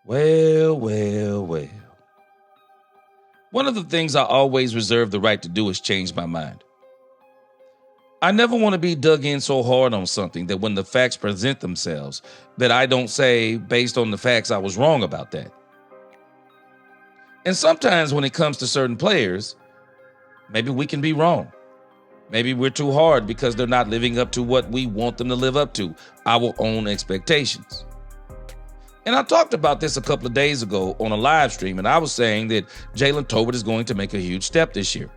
Well, well, well. One of the things I always reserve the right to do is change my mind. I never want to be dug in so hard on something that when the facts present themselves, that I don't say, based on the facts, I was wrong about that. And sometimes when it comes to certain players, maybe we can be wrong. Maybe we're too hard because they're not living up to what we want them to live up to, our own expectations. And I talked about this a couple of days ago on a live stream, and I was saying that Jalen Tolbert is going to make a huge step this year.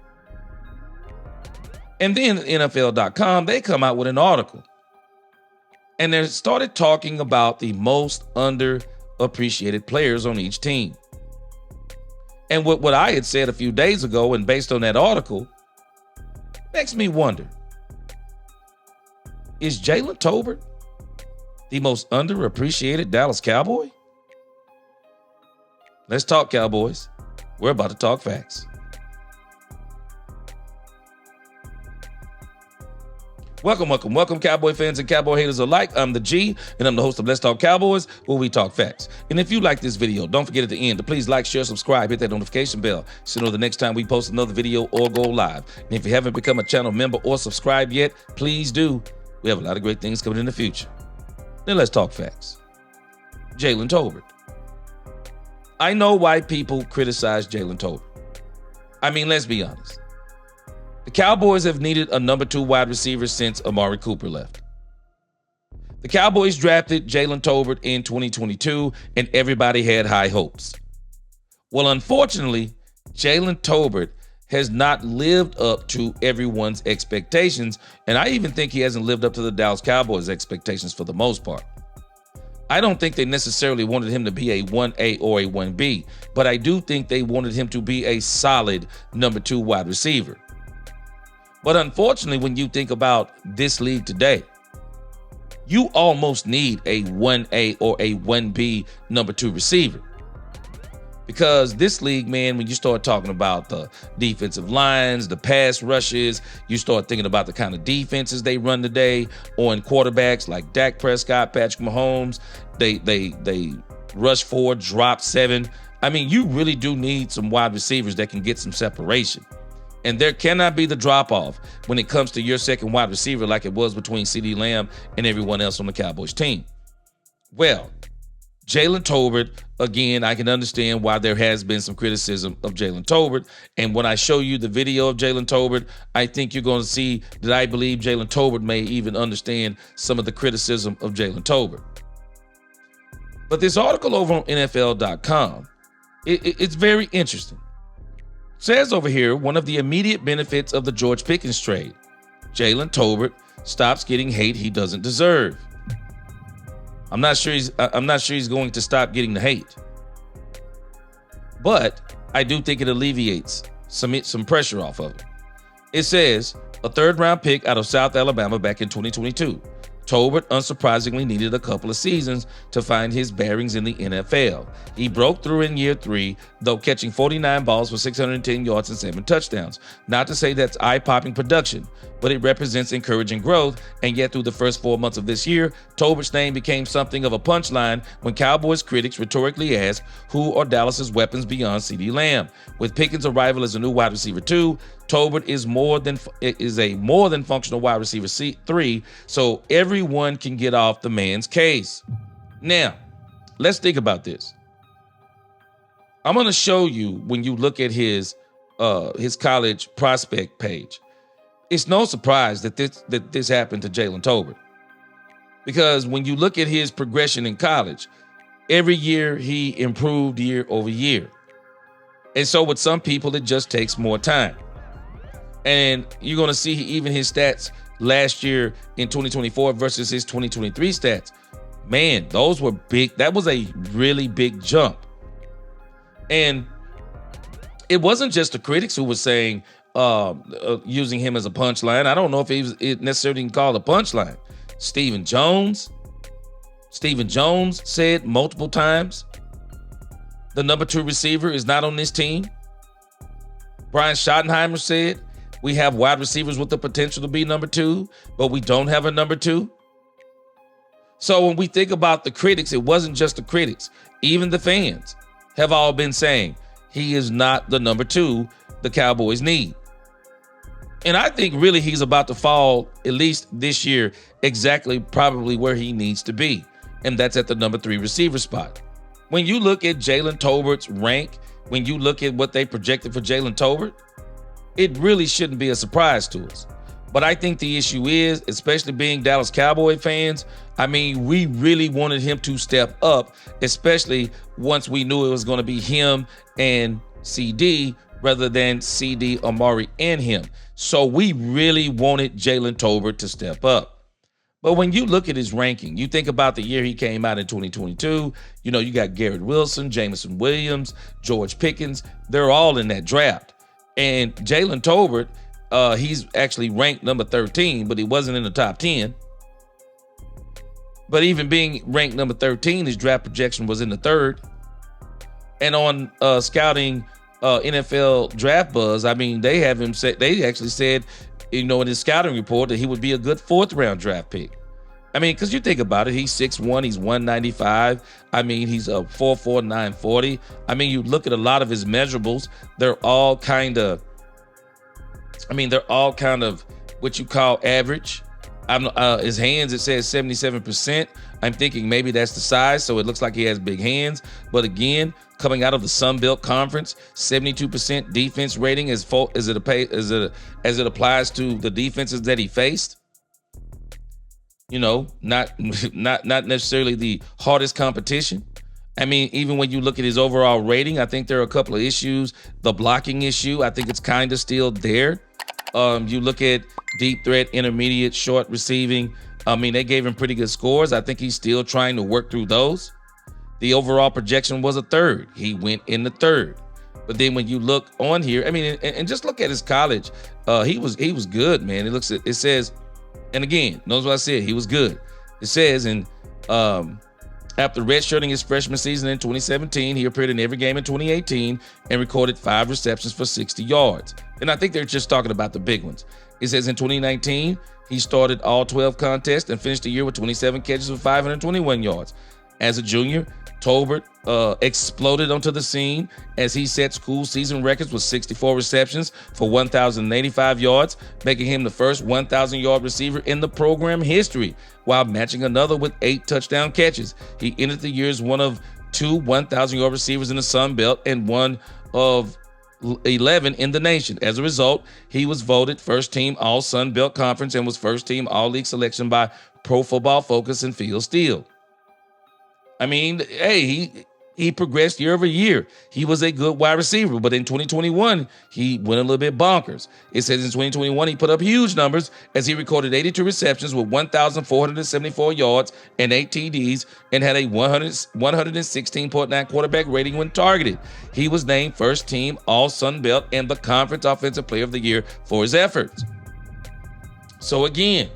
And then NFL.com, they come out with an article. And they started talking about the most underappreciated players on each team. And what I had said a few days ago, and based on that article, makes me wonder, is Jalen Tolbert the most underappreciated Dallas Cowboy? Let's talk Cowboys. We're about to talk facts. Welcome, Cowboy fans and Cowboy haters alike. I'm the G, and I'm the host of Let's Talk Cowboys, where we talk facts. And if you like this video, don't forget at the end to please like, share, subscribe, hit that notification bell so you know the next time we post another video or go live. And if you haven't become a channel member or subscribed yet, please do. We have a lot of great things coming in the future. Then let's talk facts. Jalen Tolbert. I know why people criticize Jalen Tolbert. I mean, let's be honest. The Cowboys have needed a number 2 wide receiver since Amari Cooper left. The Cowboys drafted Jalen Tolbert in 2022, and everybody had high hopes. Well, unfortunately, Jalen Tolbert has not lived up to everyone's expectations, and I even think he hasn't lived up to the Dallas Cowboys' expectations for the most part. I don't think they necessarily wanted him to be a 1A or a 1B, but I do think they wanted him to be a solid number 2 wide receiver. But unfortunately, when you think about this league today, you almost need a 1A or a 1B number 2 receiver. Because this league, man, when you start talking about the defensive lines, the pass rushes, you start thinking about the kind of defenses they run today on quarterbacks like Dak Prescott, Patrick Mahomes, they rush 4, drop 7. I mean, you really do need some wide receivers that can get some separation. And there cannot be the drop-off when it comes to your second wide receiver like it was between CeeDee Lamb and everyone else on the Cowboys team. Well, Jalen Tolbert, again, I can understand why there has been some criticism of Jalen Tolbert. And when I show you the video of Jalen Tolbert, I think you're going to see that I believe Jalen Tolbert may even understand some of the criticism of Jalen Tolbert. But this article over on NFL.com, it's very interesting. Says over here, one of the immediate benefits of the George Pickens trade, Jalen Tolbert stops getting hate he doesn't deserve. I'm not sure he's going to stop getting the hate. But I do think it alleviates some pressure off of it. It says, a 3rd-round pick out of South Alabama back in 2022. Tolbert unsurprisingly needed a couple of seasons to find his bearings in the NFL. He broke through in year 3, though catching 49 balls for 610 yards and 7 touchdowns. Not to say that's eye-popping production, but it represents encouraging growth, and yet through the first 4 months of this year, Tolbert's name became something of a punchline when Cowboys critics rhetorically asked who are Dallas's weapons beyond CeeDee Lamb. With Pickens' arrival as a new wide receiver 2, Tolbert is a more than functional wide receiver 3, so everyone can get off the man's case. Now, let's think about this. I'm going to show you when you look at his college prospect page. It's no surprise that this happened to Jalen Tolbert, because when you look at his progression in college, every year he improved year over year. And so with some people, it just takes more time. And you're going to see even his stats last year in 2024 versus his 2023 stats. Man, those were big. That was a really big jump. And it wasn't just the critics who were saying, using him as a punchline. I don't know if it necessarily can call a punchline. Stephen Jones said multiple times the number 2 receiver is not on this team. Brian Schottenheimer said, we have wide receivers with the potential to be number 2, but we don't have a number 2. So when we think about the critics, it wasn't just the critics. Even the fans have all been saying he is not the number 2 the Cowboys need. And I think really he's about to fall, at least this year, exactly probably where he needs to be. And that's at the number 3 receiver spot. When you look at Jalen Tolbert's rank, when you look at what they projected for Jalen Tolbert, it really shouldn't be a surprise to us. But I think the issue is, especially being Dallas Cowboy fans, I mean, we really wanted him to step up, especially once we knew it was going to be him and CD rather than CD, Amari, and him. So we really wanted Jalen Tolbert to step up. But when you look at his ranking, you think about the year he came out in 2022, you got Garrett Wilson, Jameson Williams, George Pickens. They're all in that draft. And Jalen Tolbert, he's actually ranked number 13, but he wasn't in the top 10. But even being ranked number 13, his draft projection was in the 3rd. And on scouting NFL Draft Buzz, I mean, they have him say, they actually said, in his scouting report that he would be a good 4th-round draft pick. I mean, because you think about it, he's 6'1", he's 195. I mean, he's a 4'4", 940. I mean, you look at a lot of his measurables, they're all kind of what you call average. His hands, it says 77%. I'm thinking maybe that's the size, so it looks like he has big hands. But again, coming out of the Sun Belt Conference, 72% defense rating as it applies to the defenses that he faced. Not necessarily the hardest competition. I mean, even when you look at his overall rating, I think there are a couple of issues. The blocking issue, I think it's kind of still there. You look at deep threat, intermediate, short receiving. I mean, they gave him pretty good scores. I think he's still trying to work through those. The overall projection was a 3rd. He went in the 3rd. But then when you look on here, I mean, and just look at his college, he was good, man. It says, and again, knows what I said, he was good. It says, after redshirting his freshman season in 2017, he appeared in every game in 2018 and recorded 5 receptions for 60 yards. And I think they're just talking about the big ones. It says in 2019, he started all 12 contests and finished the year with 27 catches for 521 yards. As a junior, Tolbert exploded onto the scene as he set school season records with 64 receptions for 1,085 yards, making him the first 1,000-yard receiver in the program history, while matching another with 8 touchdown catches. He ended the year as one of 2 1,000-yard receivers in the Sun Belt and one of 11 in the nation. As a result, he was voted first team All Sun Belt Conference and was first team All League selection by Pro Football Focus and Field Steel. I mean, hey, he progressed year over year. He was a good wide receiver, but in 2021, he went a little bit bonkers. It says in 2021, he put up huge numbers as he recorded 82 receptions with 1,474 yards and 8 TDs and had a 116.9 quarterback rating when targeted. He was named first team All Sun Belt and the Conference Offensive Player of the Year for his efforts. So again,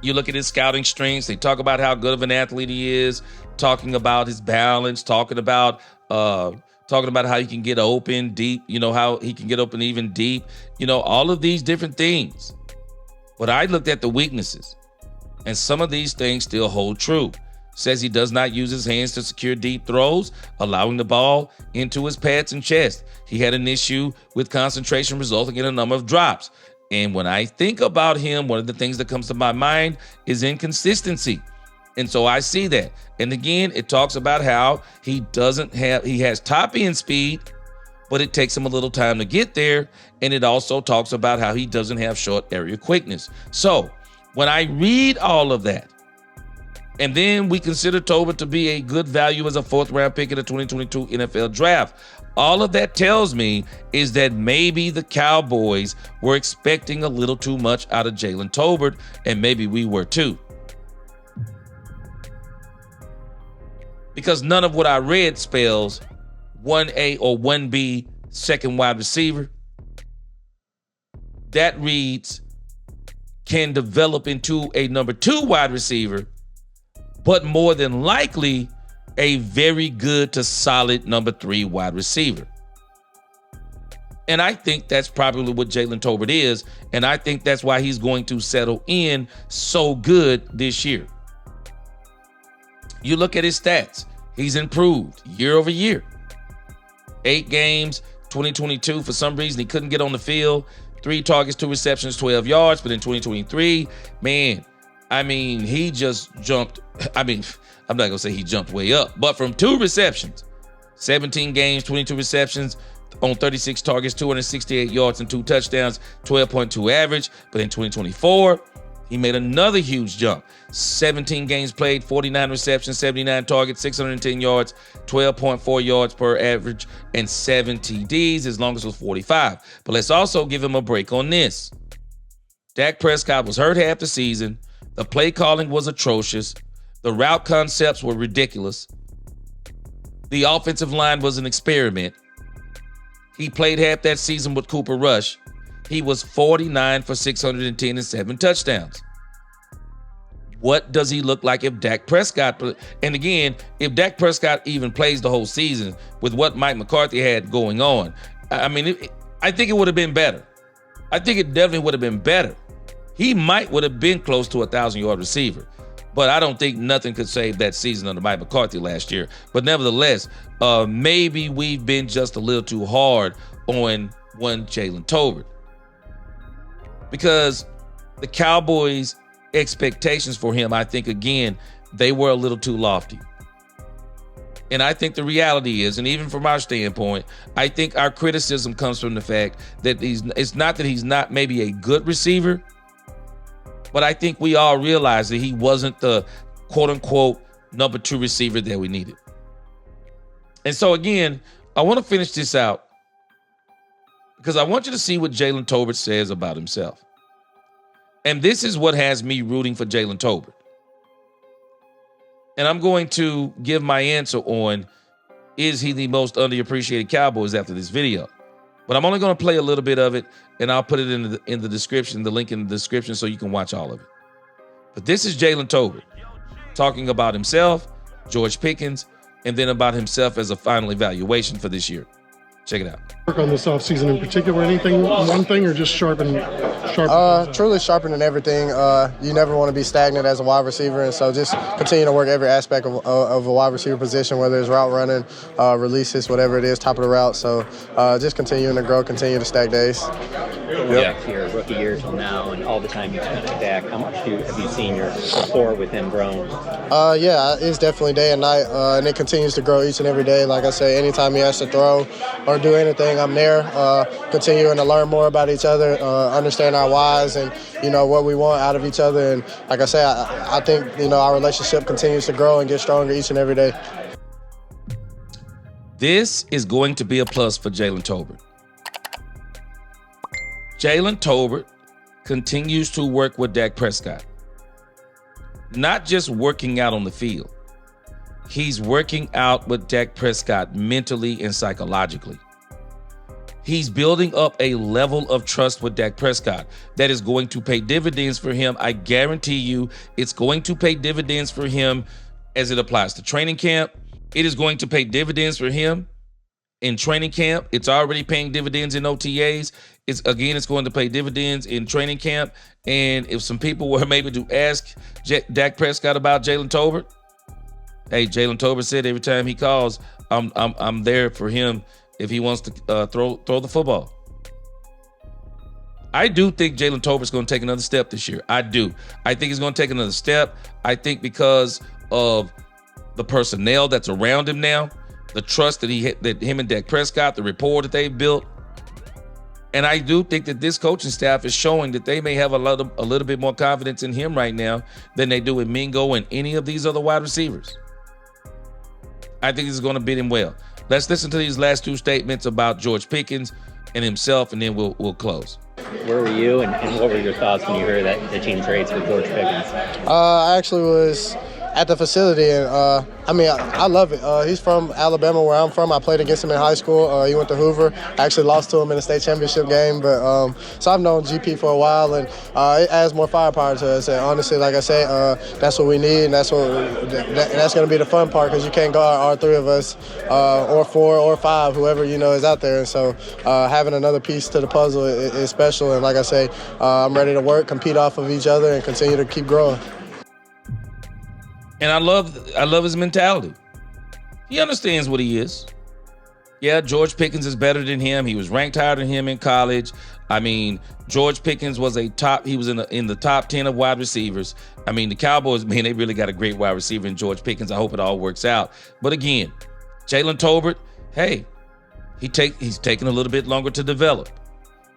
you look at his scouting strengths. They talk about how good of an athlete he is, talking about his balance, talking about how he can get open deep, how he can get open even deep, all of these different things. But I looked at the weaknesses, and some of these things still hold true. Says he does not use his hands to secure deep throws, allowing the ball into his pads and chest. He had an issue with concentration, resulting in a number of drops. And when I think about him, one of the things that comes to my mind is inconsistency. And so I see that. And again, it talks about how he has top end speed, but it takes him a little time to get there. And it also talks about how he doesn't have short area quickness. So when I read all of that, and then we consider Tolbert to be a good value as a 4th-round pick in the 2022 NFL Draft, all of that tells me is that maybe the Cowboys were expecting a little too much out of Jalen Tolbert, and maybe we were too. Because none of what I read spells 1A or 1B second wide receiver. That reads can develop into a number 2 wide receiver, but more than likely a very good to solid number 3 wide receiver. And I think that's probably what Jalen Tolbert is, and I think that's why he's going to settle in so good this year. You look at his stats. He's improved year over year. 8 games, 2022, for some reason, he couldn't get on the field. 3 targets, 2 receptions, 12 yards. But in 2023, man, I mean, he just jumped. I mean, I'm not going to say he jumped way up, but from 2 receptions, 17 games, 22 receptions on 36 targets, 268 yards and 2 touchdowns, 12.2 average. But in 2024, he made another huge jump. 17 games played, 49 receptions, 79 targets, 610 yards, 12.4 yards per average, and 7 TDs. His longest was 45. But let's also give him a break on this. Dak Prescott was hurt half the season. The play calling was atrocious. The route concepts were ridiculous. The offensive line was an experiment. He played half that season with Cooper Rush. He was 49 for 610 and 7 touchdowns. What does he look like if Dak Prescott, and again, if Dak Prescott even plays the whole season with what Mike McCarthy had going on? I mean, I think it would have been better. I think it definitely would have been better. He would have been close to a 1,000-yard receiver, but I don't think nothing could save that season under Mike McCarthy last year. But nevertheless, maybe we've been just a little too hard on one Jalen Tolbert, because the Cowboys' expectations for him, I think, again, they were a little too lofty. And I think the reality is, and even from our standpoint, I think our criticism comes from the fact that it's not that he's not maybe a good receiver, but I think we all realize that he wasn't the quote-unquote number 2 receiver that we needed. And so, again, I want to finish this out because I want you to see what Jalen Tolbert says about himself. And this is what has me rooting for Jalen Tolbert. And I'm going to give my answer on, is he the most underappreciated Cowboys after this video? But I'm only going to play a little bit of it, and I'll put it in the description, the link in the description, so you can watch all of it. But this is Jalen Tolbert talking about himself, George Pickens, and then about himself as a final evaluation for this year. Check it out. Work on this offseason in particular, anything, one thing, or just sharpen? Truly sharpening everything. You never want to be stagnant as a wide receiver, and so just continue to work every aspect of a wide receiver position, whether it's route running, releases, whatever it is, top of the route. So just continuing to grow, continue to stack days. Yep. Your rookie year till now, and all the time you spent with Dak, how much have you seen your rapport with him grown? Yeah, it's definitely day and night, and it continues to grow each and every day. Like I say, anytime he has to throw or do anything, I'm there, continuing to learn more about each other, understand our whys and, what we want out of each other. And like I say, I think, our relationship continues to grow and get stronger each and every day. This is going to be a plus for Jalen Tolbert. Jalen Tolbert continues to work with Dak Prescott. Not just working out on the field. He's working out with Dak Prescott mentally and psychologically. He's building up a level of trust with Dak Prescott that is going to pay dividends for him. I guarantee you it's going to pay dividends for him as it applies to training camp. It is going to pay dividends for him in training camp. It's already paying dividends in OTAs. It's going to pay dividends in training camp. And if some people were maybe to ask Dak Prescott about Jalen Tolbert, hey, Jalen Tolbert said every time he calls, I'm there for him if he wants to throw the football. I do think Jalen Tolbert's going to take another step this year. I do. I think he's going to take another step. I think because of the personnel that's around him now, the trust that him and Dak Prescott, the rapport that they've built. And I do think that this coaching staff is showing that they may have a little bit more confidence in him right now than they do in Mingo and any of these other wide receivers. I think this is going to beat him well. Let's listen to these last 2 statements about George Pickens and himself, and then we'll close. Where were you, and what were your thoughts when you heard that the team trades for George Pickens? I actually was at the facility, and I love it. He's from Alabama, where I'm from. I played against him in high school. He went to Hoover. I actually lost to him in the state championship game, but so I've known GP for a while, and it adds more firepower to us. And honestly, like I say, that's what we need, and that's going to be the fun part, because you can't guard all 3 of us, or 4 or 5, whoever is out there. And so having another piece to the puzzle is special. And like I say, I'm ready to work, compete off of each other, and continue to keep growing. And I love his mentality. He understands what he is. Yeah, George Pickens is better than him. He was ranked higher than him in college. I mean, George Pickens was he was in the top 10 of wide receivers. I mean, the Cowboys, man, they really got a great wide receiver in George Pickens. I hope it all works out. But again, Jalen Tolbert, hey, he's taking a little bit longer to develop.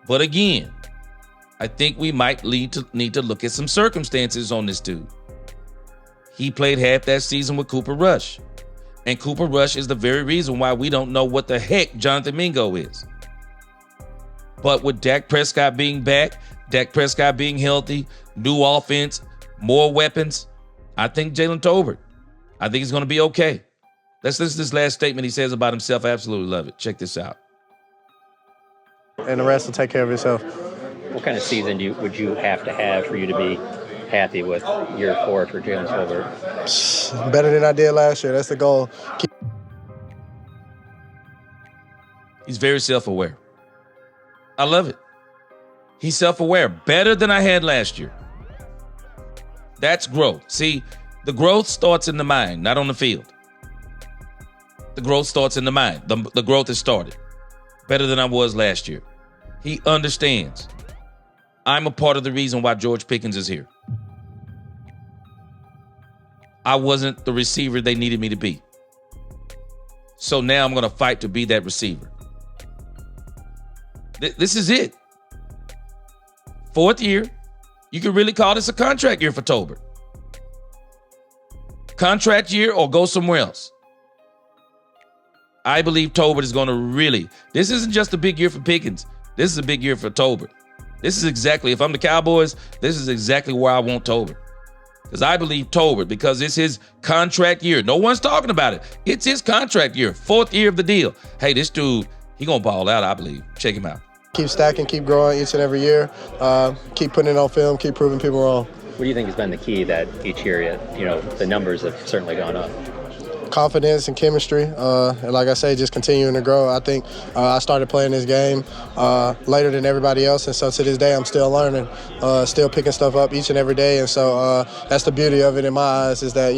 But again, I think we might need to look at some circumstances on this dude. He played half that season with Cooper Rush. And Cooper Rush is the very reason why we don't know what the heck Jonathan Mingo is. But with Dak Prescott being back, Dak Prescott being healthy, new offense, more weapons, I think Jalen Tolbert, I think he's going to be okay. Let's listen to this last statement he says about himself. I absolutely love it. Check this out. And the rest will take care of itself. What kind of season would you have to have for you to be happy with year 4 for Jalen Tolbert? Better than I did last year. That's the goal. He's very self-aware. I love it. He's self-aware. Better than I had last year. That's growth. See, the growth starts in the mind, not on the field. The growth starts in the mind. The growth has started. Better than I was last year. He understands. I'm a part of the reason why George Pickens is here. I wasn't the receiver they needed me to be. So now I'm going to fight to be that receiver. This is it. 4th year. You can really call this a contract year for Tolbert. Contract year or go somewhere else. I believe Tolbert is going to really, this isn't just a big year for Pickens. This is a big year for Tolbert. This is exactly, if I'm the Cowboys, this is exactly where I want Tolbert. Because I believe Tolbert, because it's his contract year. No one's talking about it. It's his contract year, 4th year of the deal. Hey, this dude, he going to ball out, I believe. Check him out. Keep stacking, keep growing each and every year. Keep putting it on film, keep proving people wrong. What do you think has been the key that each year, the numbers have certainly gone up? Confidence and chemistry, and like I say, just continuing to grow. I think I started playing this game later than everybody else, and so to this day I'm still learning, still picking stuff up each and every day, and so that's the beauty of it in my eyes, is that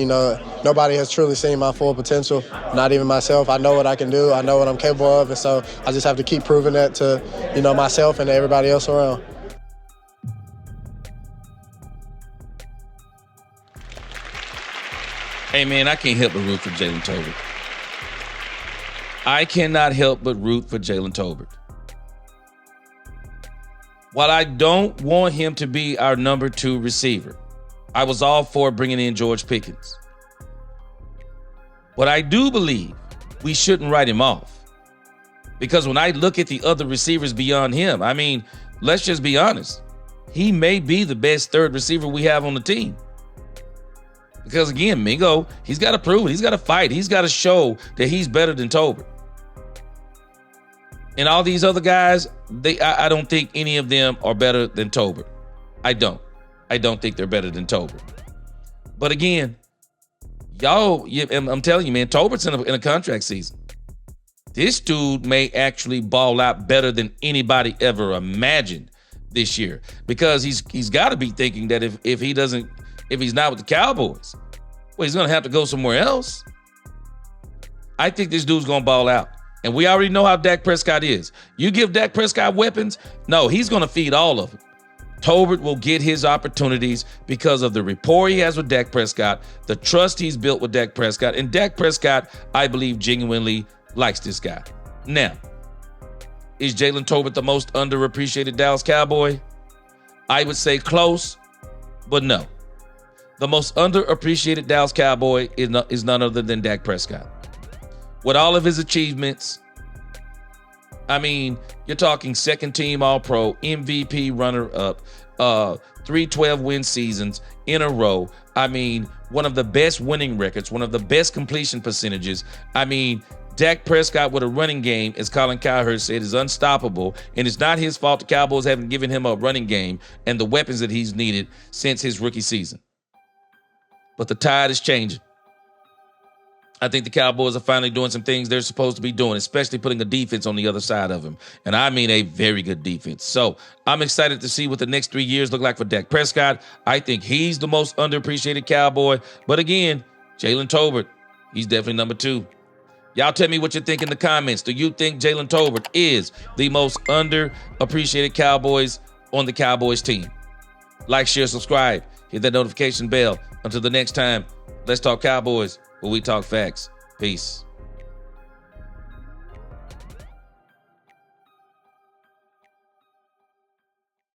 nobody has truly seen my full potential, not even myself. I know what I can do, I know what I'm capable of, and so I just have to keep proving that to myself and to everybody else around. Hey, man, I can't help but root for Jalen Tolbert. I cannot help but root for Jalen Tolbert. While I don't want him to be our number 2 receiver, I was all for bringing in George Pickens. But I do believe we shouldn't write him off. Because when I look at the other receivers beyond him, I mean, let's just be honest. He may be the best 3rd receiver we have on the team. Because again, Mingo, he's got to prove it. He's got to fight. He's got to show that he's better than Tolbert. And all these other guys, I don't think any of them are better than Tolbert. I don't think they're better than Tolbert. But again, I'm telling you, man, Tolbert's in a contract season. This dude may actually ball out better than anybody ever imagined this year, because he's got to be thinking that if he's not with the Cowboys, well, he's going to have to go somewhere else. I think this dude's going to ball out. And we already know how Dak Prescott is. You give Dak Prescott weapons, no, he's going to feed all of them. Tolbert will get his opportunities because of the rapport he has with Dak Prescott, the trust he's built with Dak Prescott, and Dak Prescott, I believe, genuinely likes this guy. Now, is Jalen Tolbert the most underappreciated Dallas Cowboy? I would say close, but no. The most underappreciated Dallas Cowboy is none other than Dak Prescott. With all of his achievements, I mean, you're talking 2nd team All-Pro, MVP runner-up, 3 12-win seasons in a row. I mean, one of the best winning records, one of the best completion percentages. I mean, Dak Prescott with a running game, as Colin Cowherd said, is unstoppable, and it's not his fault the Cowboys haven't given him a running game and the weapons that he's needed since his rookie season. But the tide is changing. I think the Cowboys are finally doing some things they're supposed to be doing, especially putting a defense on the other side of him. And I mean a very good defense. So I'm excited to see what the next 3 years look like for Dak Prescott. I think he's the most underappreciated Cowboy. But again, Jalen Tolbert, he's definitely number 2. Y'all tell me what you think in the comments. Do you think Jalen Tolbert is the most underappreciated Cowboys on the Cowboys team? Like, share, subscribe. Hit that notification bell. Until the next time, let's talk Cowboys, where we talk facts. Peace.